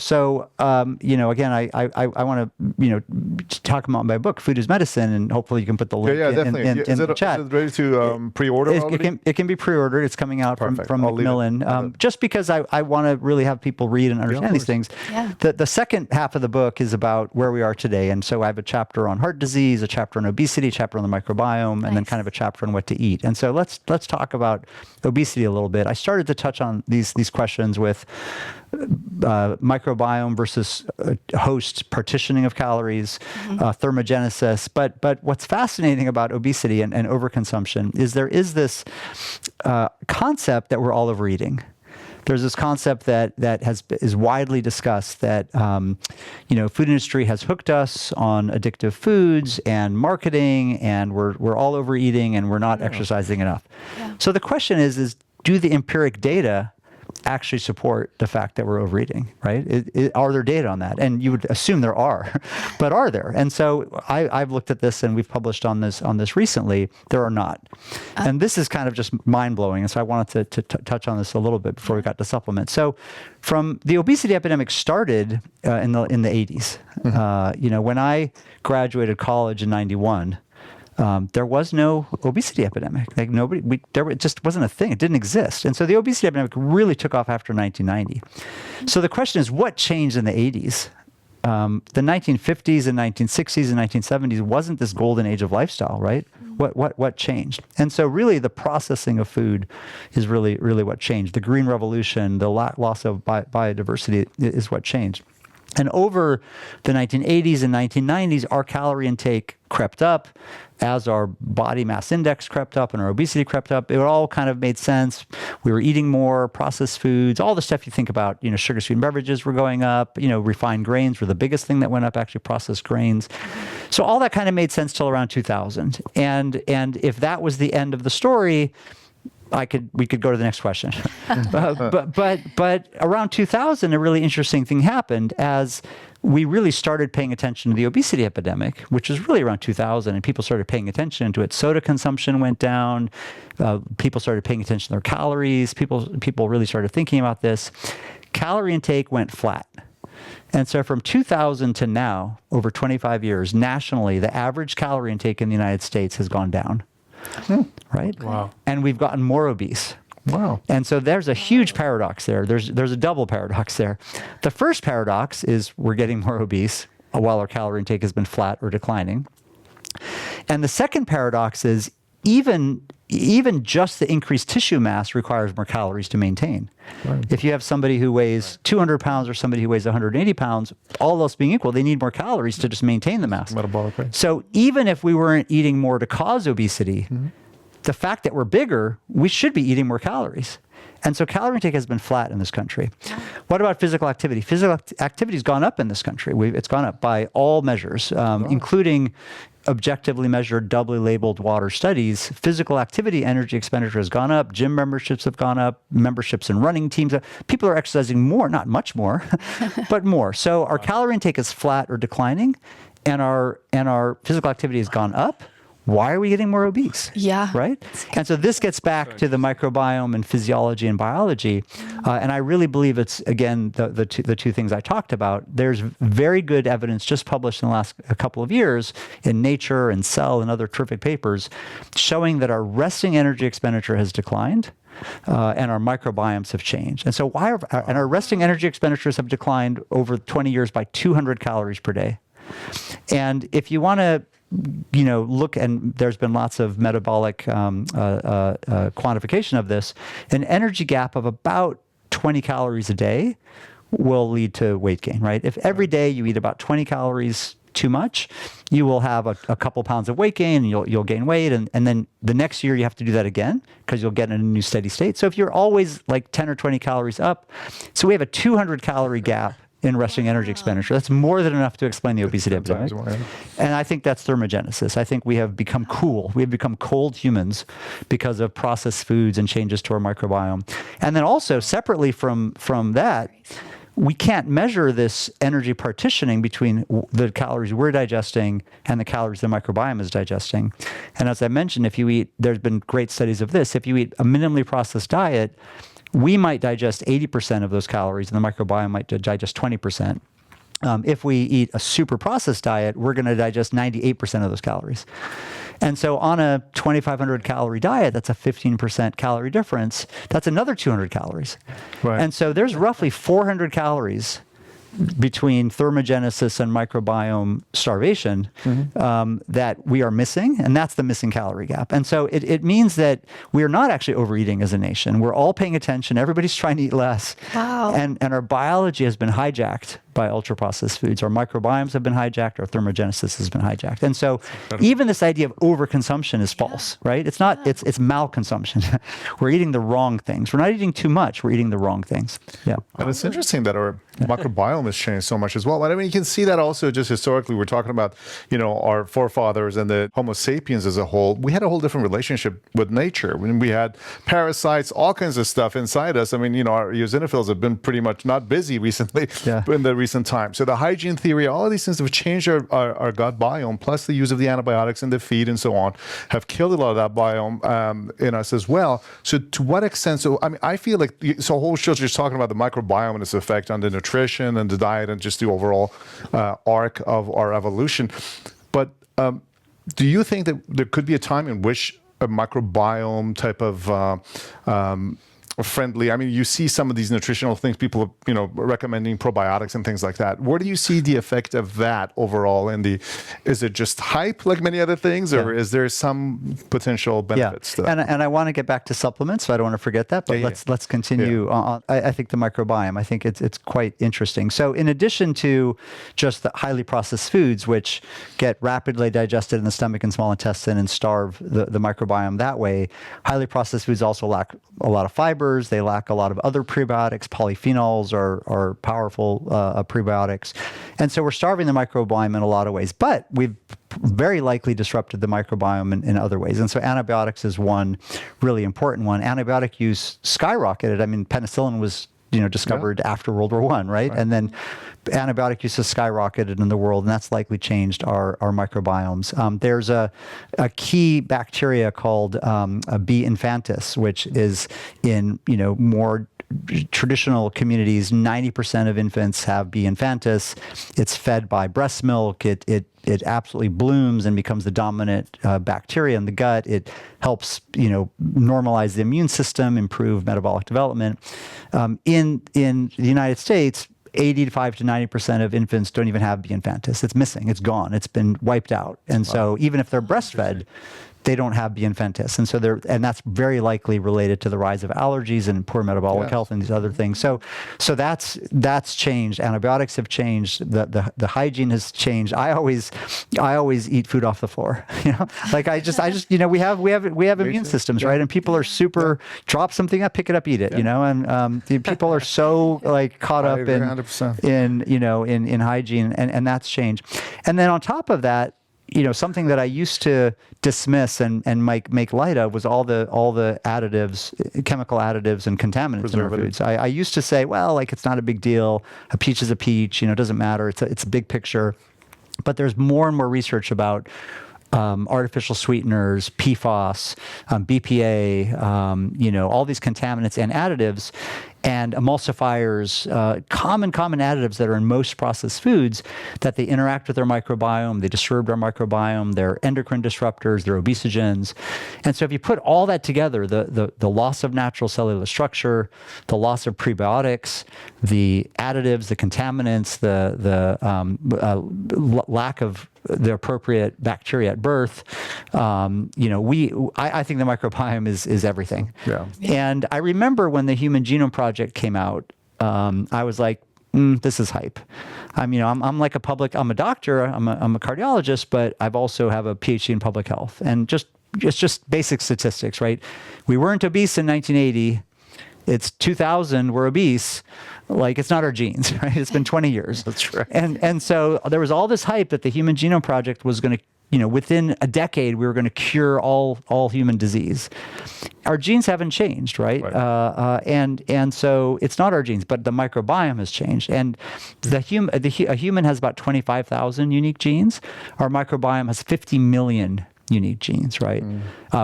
again, I want to talk about my book, Food is Medicine, and hopefully you can put the link in the chat. Is it ready to pre-order already? It can be pre-ordered. It's coming out from Macmillan. Just because I want to really have people read and understand these things. Yeah. The second half of the book is about where we are today. And so I have a chapter on heart disease, a chapter on obesity, a chapter on the microbiome, and then kind of a chapter on what to eat. And so let's talk about obesity a little bit. I started to touch on these questions with microbiome versus host partitioning of calories, thermogenesis. But what's fascinating about obesity and overconsumption is there is this concept that we're all overeating. There's this concept that is widely discussed that food industry has hooked us on addictive foods and marketing, and we're all overeating and we're not exercising enough. Yeah. So the question is do the empiric data actually support the fact that we're overeating, right? Are there data on that? And you would assume there are, but are there? And so I've looked at this and we've published on this recently. There are not. And this is kind of just mind-blowing. And so I wanted to touch on this a little bit before we got to supplements. So from the obesity epidemic started in the 80s. When I graduated college in 91, there was no obesity epidemic. Like it just wasn't a thing. It didn't exist. And so the obesity epidemic really took off after 1990. So the question is, what changed in the 80s? The 1950s and 1960s and 1970s wasn't this golden age of lifestyle, right? What changed? And so really the processing of food is really what changed. The Green Revolution, the loss of biodiversity is what changed. And over the 1980s and 1990s, our calorie intake crept up as our body mass index crept up and our obesity crept up. It all kind of made sense. We were eating more processed foods, all the stuff you think about, sugar sweetened beverages were going up, refined grains were the biggest thing that went up, actually processed grains. So all that kind of made sense till around 2000. And if that was the end of the story, we could go to the next question. But around 2000, a really interesting thing happened as we really started paying attention to the obesity epidemic, which was really around 2000, and people started paying attention to it. Soda consumption went down. People started paying attention to their calories. People really started thinking about this. Calorie intake went flat. And so from 2000 to now, over 25 years, nationally, the average calorie intake in the United States has gone down. Right? Wow. And we've gotten more obese. Wow. And so there's a huge paradox there. There's a double paradox there. The first paradox is we're getting more obese while our calorie intake has been flat or declining. And the second paradox is even just the increased tissue mass requires more calories to maintain. Right. If you have somebody who weighs 200 pounds or somebody who weighs 180 pounds, all else being equal, they need more calories to just maintain the mass. Metabolic rate. So even if we weren't eating more to cause obesity, the fact that we're bigger, we should be eating more calories. And so calorie intake has been flat in this country. What about physical activity? Physical activity has gone up in this country. It's gone up by all measures, including objectively measured, doubly labeled water studies. Physical activity energy expenditure has gone up. Gym memberships have gone up. Memberships in running teams. People are exercising more, not much more, but more. So our calorie intake is flat or declining, and our physical activity has gone up. Why are we getting more obese? Yeah. Right? And so this gets back to the microbiome and physiology and biology. And I really believe it's, again, the two things I talked about. There's very good evidence just published in the last couple of years in Nature and Cell and other terrific papers showing that our resting energy expenditure has declined. And our microbiomes have changed. And so and our resting energy expenditures have declined over 20 years by 200 calories per day. And if you want to look, and there's been lots of metabolic quantification of this, an energy gap of about 20 calories a day will lead to weight gain, right? If every day you eat about 20 calories too much, you will have a couple pounds of weight gain, and you'll gain weight, and then the next year you have to do that again because you'll get in a new steady state. So if you're always like 10 or 20 calories up, so we have a 200 calorie gap in resting energy expenditure. That's more than enough to explain the obesity epidemic. And I think that's thermogenesis. I think we have become cool. We have become cold humans because of processed foods and changes to our microbiome. And then also separately from that, we can't measure this energy partitioning between the calories we're digesting and the calories the microbiome is digesting. And as I mentioned, there's been great studies of this, if you eat a minimally processed diet, we might digest 80% of those calories and the microbiome might digest 20%. If we eat a super processed diet, we're going to digest 98% of those calories. And so on a 2,500 calorie diet, that's a 15% calorie difference. That's another 200 calories. Right. And so there's roughly 400 calories between thermogenesis and microbiome starvation that we are missing, and that's the missing calorie gap. And so it means that we are not actually overeating as a nation. We're all paying attention. Everybody's trying to eat less. Wow. And our biology has been hijacked by ultra-processed foods. Our microbiomes have been hijacked. Our thermogenesis has been hijacked. And so even this idea of overconsumption is false, right? It's not, it's malconsumption. We're eating the wrong things. We're not eating too much. We're eating the wrong things. Yeah. And it's interesting that our microbiome has changed so much as well. I mean, you can see that also just historically. We're talking about, our forefathers and the Homo sapiens as a whole. We had a whole different relationship with nature. When we had parasites, all kinds of stuff inside us. I mean, our eosinophils have been pretty much not busy recently in the recent time. So the hygiene theory, all of these things have changed our gut biome, plus the use of the antibiotics in the feed and so on, have killed a lot of that biome in us as well. So to what extent? So I mean, I feel like so whole show's just talking about the microbiome and its effect on the nutrition and the diet and just the overall arc of our evolution. But do you think that there could be a time in which a microbiome type of friendly, I mean, you see some of these nutritional things, people are, recommending probiotics and things like that. Where do you see the effect of that overall is it just hype like many other things, or is there some potential benefits to that? And I want to get back to supplements, so I don't want to forget that, but let's continue on. I think the microbiome, I think it's quite interesting. So in addition to just the highly processed foods, which get rapidly digested in the stomach and small intestine and starve the microbiome that way, highly processed foods also lack a lot of fiber. They lack a lot of other prebiotics. Polyphenols are powerful prebiotics. And so we're starving the microbiome in a lot of ways. But we've very likely disrupted the microbiome in other ways. And so antibiotics is one really important one. Antibiotic use skyrocketed. I mean, penicillin was discovered after World War I, right? And then antibiotic use has skyrocketed in the world, and that's likely changed our microbiomes. There's a key bacteria called B. infantis, which is in more traditional communities. 90% of infants have B. infantis. It's fed by breast milk. It absolutely blooms and becomes the dominant bacteria in the gut. It helps, normalize the immune system, improve metabolic development. In the United States, 85 to 90% of infants don't even have B. infantis. It's missing. It's gone. It's been wiped out. And so even if they're breastfed, they don't have B. infantis. And so that's very likely related to the rise of allergies and poor metabolic health and these other things. So that's changed. Antibiotics have changed. The hygiene has changed. I always eat food off the floor. Like I just we have immune systems, right? And people are super drop something up, pick it up, eat it, and people are so like caught up in hygiene, and that's changed. And then on top of that, something that I used to dismiss and make light of was all the additives, chemical additives and contaminants in our foods. I used to say, well, like it's not a big deal. A peach is a peach. It doesn't matter. It's a big picture. But there's more and more research about artificial sweeteners, PFAS, BPA, all these contaminants and additives and emulsifiers, common additives that are in most processed foods, that they interact with our microbiome, they disturb our microbiome, they're endocrine disruptors, they're obesogens. And so if you put all that together, the loss of natural cellular structure, the loss of prebiotics, the additives, the contaminants, the lack of the appropriate bacteria at birth, I think the microbiome is everything. Yeah. And I remember when the Human Genome Project came out, I was like, this is hype. I'm a doctor, I'm a cardiologist, but I've also have a PhD in public health. And it's just basic statistics, right? We weren't obese in 1980. it's 2000, we're obese. Like, it's not our genes, right? It's been 20 years. That's right. And so there was all this hype that the Human Genome Project was going to, within a decade, we were going to cure all human disease. Our genes haven't changed, right? And so it's not our genes, but the microbiome has changed. And a human has about 25,000 unique genes. Our microbiome has 50 million unique genes, right?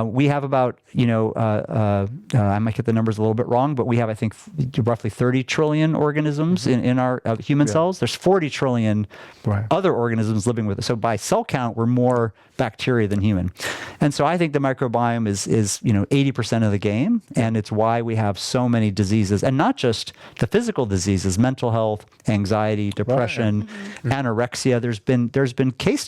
We have about, I might get the numbers a little bit wrong, but we have, I think, roughly 30 trillion organisms in our human cells. There's 40 trillion other organisms living with us. So by cell count, we're more bacteria than human. And so I think the microbiome is 80% of the game, and it's why we have so many diseases, and not just the physical diseases, mental health, anxiety, depression, anorexia. There's been case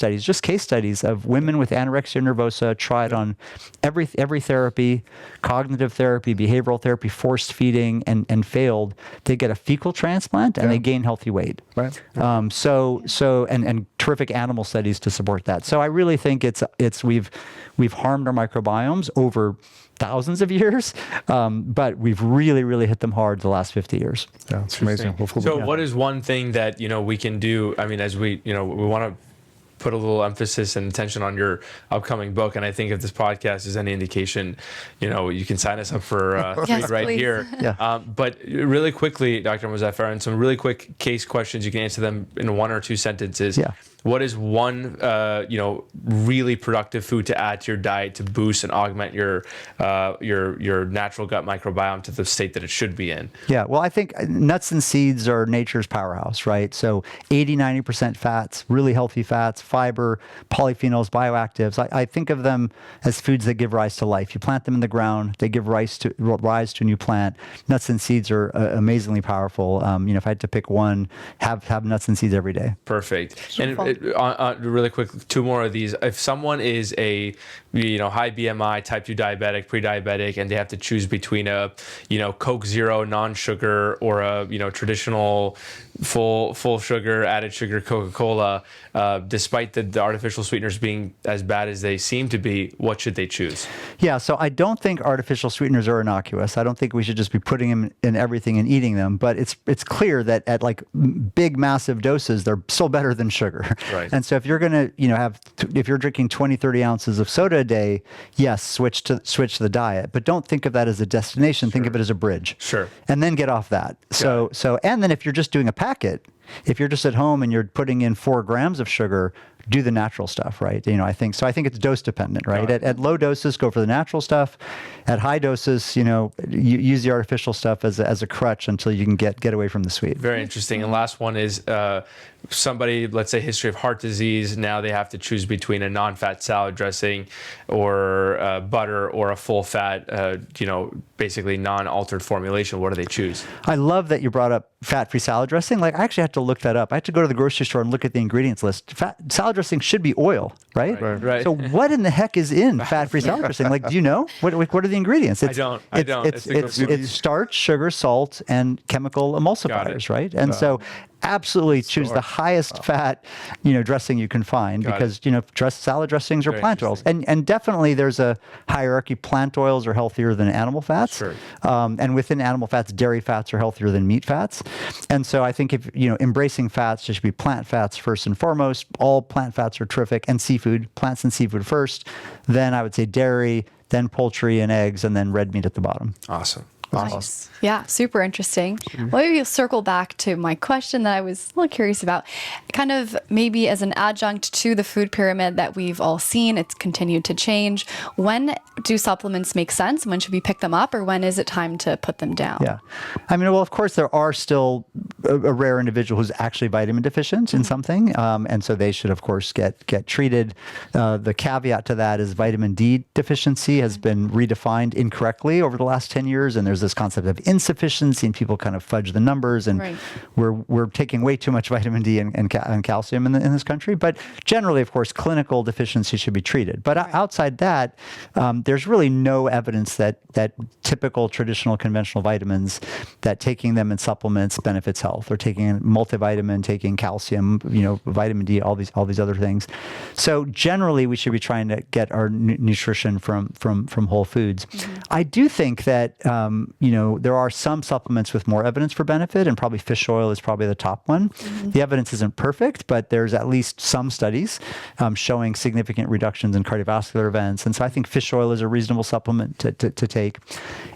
studies of women with anorexia nervosa tried on every therapy, cognitive therapy, behavioral therapy, forced feeding, and failed. They get a fecal transplant and they gain healthy weight. Right. And terrific animal studies to support that. So I really think we've harmed our microbiomes over thousands of years, but we've really hit them hard the last 50 years. Yeah, it's amazing. So what is one thing that, we can do? I mean, as we want to put a little emphasis and attention on your upcoming book. And I think if this podcast is any indication, you can sign us up for yes, right please. here. Yeah. But really quickly, Dr. Mozaffarian, some really quick case questions. You can answer them in 1 or 2 sentences. Yeah. What is one, really productive food to add to your diet to boost and augment your natural gut microbiome to the state that it should be in? Yeah, well, I think nuts and seeds are nature's powerhouse, right? So 80-90% fats, really healthy fats, fiber, polyphenols, bioactives. I think of them as foods that give rise to life. You plant them in the ground, they give rise to a new plant. Nuts and seeds are amazingly powerful. If I had to pick one, have nuts and seeds every day. Perfect. And really quick, 2 more of these. If someone is a high BMI, type 2 diabetic, pre-diabetic, and they have to choose between a Coke Zero non-sugar or a traditional full sugar, added sugar Coca-Cola, despite the artificial sweeteners being as bad as they seem to be, what should they choose? Yeah, so I don't think artificial sweeteners are innocuous. I don't think we should just be putting them in everything and eating them, but it's clear that at like big, massive doses, they're still better than sugar. Right. And so if you're going to, if you're drinking 20, 30 ounces of soda a day, yes, switch to the diet, but don't think of that as a destination. Think of it as a bridge. Sure. And then get off that. And then if you're just doing a packet, if you're just at home and you're putting in 4 grams of sugar, do the natural stuff, right? I think it's dose dependent, right? At low doses, go for the natural stuff. At high doses, use the artificial stuff as a crutch until you can get away from the sweet. Very interesting. And last one is somebody, let's say, history of heart disease. Now they have to choose between a non-fat salad dressing or butter or a full-fat, basically non-altered formulation. What do they choose? I love that you brought up fat-free salad dressing. Like, I actually had to look that up. I had to go to the grocery store and look at the ingredients list. Salad dressing should be oil, right? Right. So what in the heck is in fat-free salad dressing? Like, do you know? What are the ingredients? I don't. It's starch, sugar, salt, and chemical emulsifiers, right? And so absolutely choose the highest fat, dressing you can find because, salad dressings are plant oils. And definitely there's a hierarchy. Plant oils are healthier than animal fats. Sure. And within animal fats, dairy fats are healthier than meat fats. And so I think if, embracing fats, there should be plant fats first and foremost. All plant fats are terrific, and seafood, plants and seafood first. Then I would say dairy, then poultry and eggs, and then red meat at the bottom. Awesome. Nice. Yeah, super interesting. Well, maybe circle back to my question that I was a little curious about. Kind of maybe as an adjunct to the food pyramid that we've all seen, it's continued to change. When do supplements make sense? When should we pick them up, or when is it time to put them down? Yeah. Of course, there are still a rare individual who's actually vitamin deficient in something. And so they should, of course, get treated. The caveat to that is vitamin D deficiency has been redefined incorrectly over the last 10 years. And there's this concept of insufficiency, and people kind of fudge the numbers. And we're taking way too much vitamin D and calcium in this country. But generally, of course, clinical deficiency should be treated. But outside that, there's really no evidence that typical traditional conventional vitamins, that taking them in supplements benefits health, or taking a multivitamin, taking calcium, vitamin D, all these other things. So generally, we should be trying to get our nutrition from whole foods. I do think that there are some supplements with more evidence for benefit, and probably fish oil is probably the top one. The evidence isn't perfect, but there's at least some studies showing significant reductions in cardiovascular events. And so I think fish oil is a reasonable supplement to take.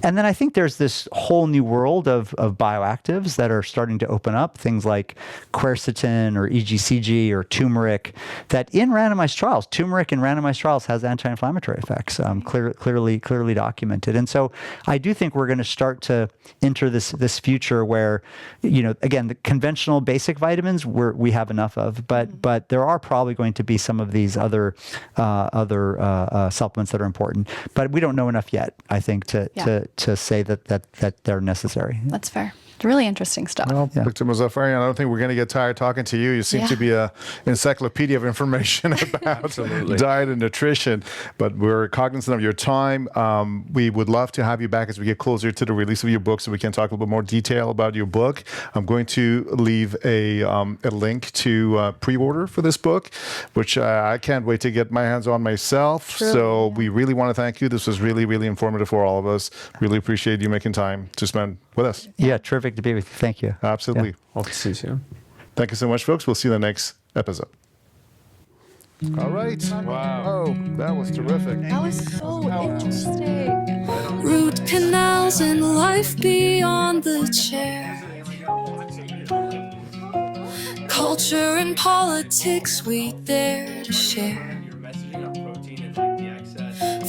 And then I think there's this whole new world of bioactives that are starting to open up, things like quercetin or EGCG or turmeric, that in randomized trials, turmeric in randomized trials has anti-inflammatory effects, clearly documented. And so I do think we're going to start to enter this future where, again, the conventional basic vitamins we have enough of, but there are probably going to be some of these other supplements that are important. But we don't know enough yet, I think, to say that they're necessary. That's fair. Really interesting stuff. Well, Dr. Mozaffarian, I don't think we're going to get tired talking to you. You seem to be an encyclopedia of information about diet and nutrition, but we're cognizant of your time. We would love to have you back as we get closer to the release of your book so we can talk a little bit more detail about your book. I'm going to leave a link to pre-order for this book, which I can't wait to get my hands on myself. Truly, so we really want to thank you. This was really, really informative for all of us. Really appreciate you making time to spend with us. Yeah, terrific to be with you. Thank you. Absolutely. Hope to see you soon. Thank you so much, folks. We'll see you in the next episode. All right. Wow. Oh, that was terrific. That was so interesting. Root canals and life beyond the chair. Culture and politics we dare to share.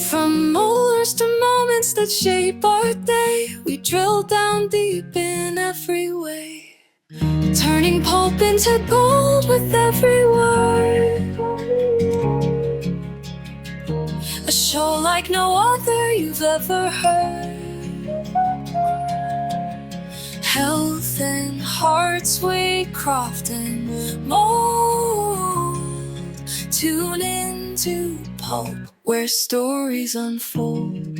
From molars to moments that shape our day, we drill down deep in every way, turning pulp into gold with every word. A show like no other you've ever heard. Health and hearts we craft and mold. Tune into Pulp, where stories unfold.